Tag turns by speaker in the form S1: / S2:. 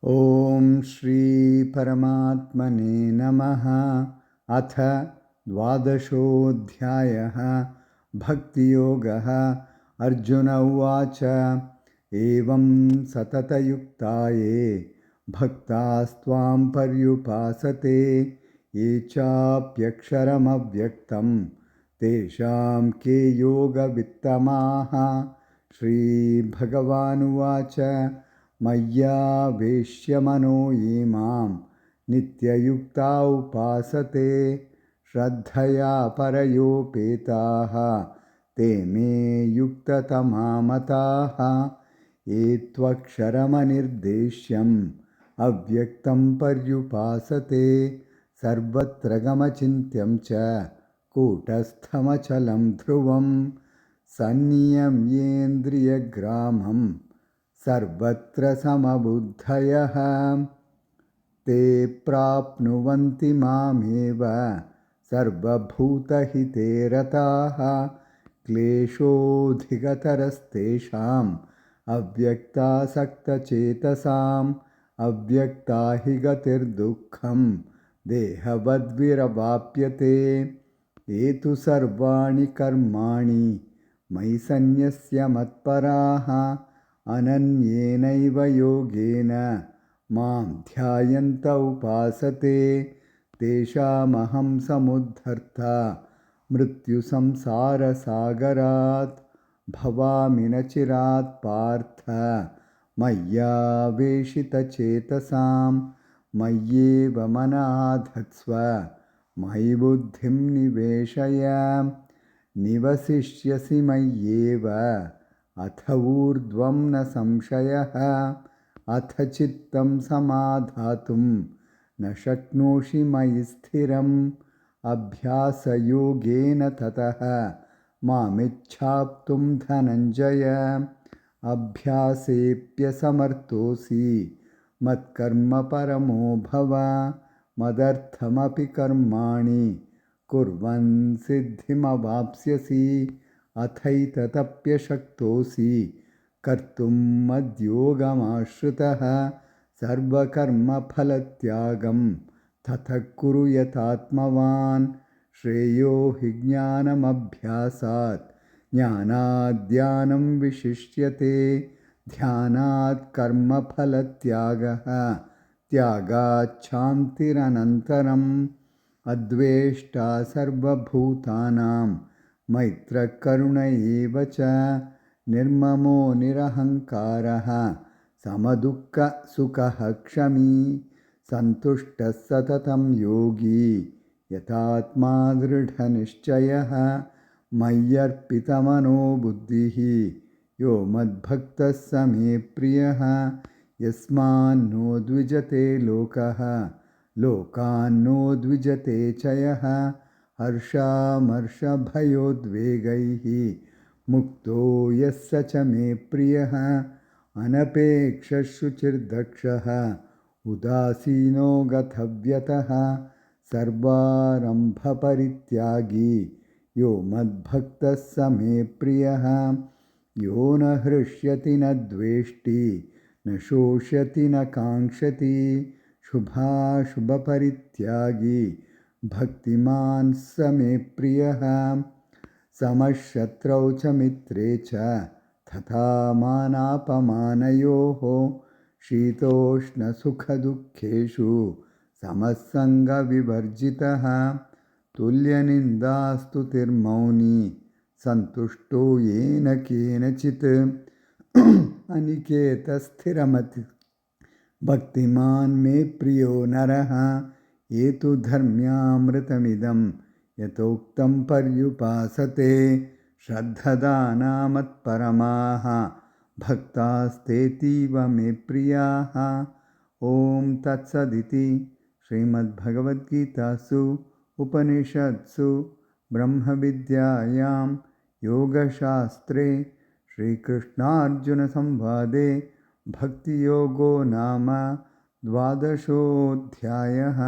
S1: ॐ श्री परमात्मने नमः। अथ द्वादशोऽध्यायः भक्तियोगः। अर्जुन उवाच एवं सततयुक्ता ये भक्तास्त्वां पर्युपासते ये चाप्यक्षरमव्यक्तं तेषां के योगवित्तमाः। श्रीभगवानुवाच मय्यावेश्य मनो ये मां नित्ययुक्ता उपासते श्रद्धया परयोपेताः ते मे युक्ततमा मताः। ये त्वक्षरमनिर्देश्यम् अव्यक्तं पर्युपासते सर्वत्र गमचिन्त्यं च कूटस्थमचलं ध्रुवं सन्नियम्येन्द्रियग्रामं सर्वत्र समबुद्धयः ते प्राप्नुवन्ति मामेव सर्वभूतहिते रताः। क्लेशोऽधिगतरस्तेषाम् अव्यक्तासक्तचेतसाम् अव्यक्ता हि गतिर्दुःखं देहवद्विरवाप्यते। ये तु सर्वाणि कर्माणि मयि सन्न्यस्य मत्पराः अनन्येनैव योगेन मां ध्यायन्त उपासते तेषामहं समुद्धर्ता मृत्युसंसारसागरात् भवामि न चिरात् पार्थ मय्यावेशितचेतसां मय्येव मनाधत्स्व मयि बुद्धिं निवेशय निवसिष्यसि मय्येव अथ ऊर्ध्वं न संशयः। अथ चित्तं समाधातुं न शक्नोषि मयि स्थिरम् अभ्यासयोगेन ततः मामिच्छाप्तुं धनञ्जय अभ्यासेऽप्यसमर्थोऽसि मत्कर्म परमो भव मदर्थमपि कर्माणि कुर्वन् सिद्धिमवाप्स्यसि अथैतदप्यशक्तोऽसि कर्तुं मद्योगमाश्रितः सर्वकर्मफलत्यागं ततः कुरु यथात्मवान् श्रेयो हि ज्ञानमभ्यासात् ज्ञानाद् विशिष्यते ध्यानात् कर्मफलत्यागः त्यागाच्छान्तिरनन्तरम् अद्वेष्टा सर्वभूतानां मैत्रकरुण एव च निर्ममो निरहङ्कारः समदुःखसुखः क्षमी सन्तुष्टः सततं योगी यतात्मा दृढनिश्चयः मय्यर्पितमनो बुद्धिः यो मद्भक्तः स मे प्रियः यस्मान्नो द्विजते लोकः लोकान्नो द्विजते च यः हर्षामर्षभयोद्वेगैः मुक्तो यः स च मे प्रियः अनपेक्षशुचिर्दक्षः उदासीनो गतव्यतः सर्वारम्भपरित्यागी यो मद्भक्तः स मे प्रियः यो न हृष्यति न द्वेष्टि न शोष्यति न काङ्क्षति शुभाशुभपरित्यागी भक्तिमान् स मे प्रियः समशत्रौ च मित्रे च तथा मानापमानयोः शीतोष्णसुखदुःखेषु समस्सङ्गविवर्जितः तुल्यनिन्दास्तुतिर्मौनी सन्तुष्टो येन केनचित् अनिकेतस्थिरमति भक्तिमान् मे प्रियो नरः ये तु धर्म्यामृतमिदं यथोक्तं पर्युपासते श्रद्धदानामत्परमाः भक्तास्तेतीव मे प्रियाः। ॐ तत्सदिति श्रीमद्भगवद्गीतासु उपनिषत्सु ब्रह्मविद्यायां योगशास्त्रे श्रीकृष्णार्जुनसंवादे भक्तियोगो नाम द्वादशोऽध्यायः।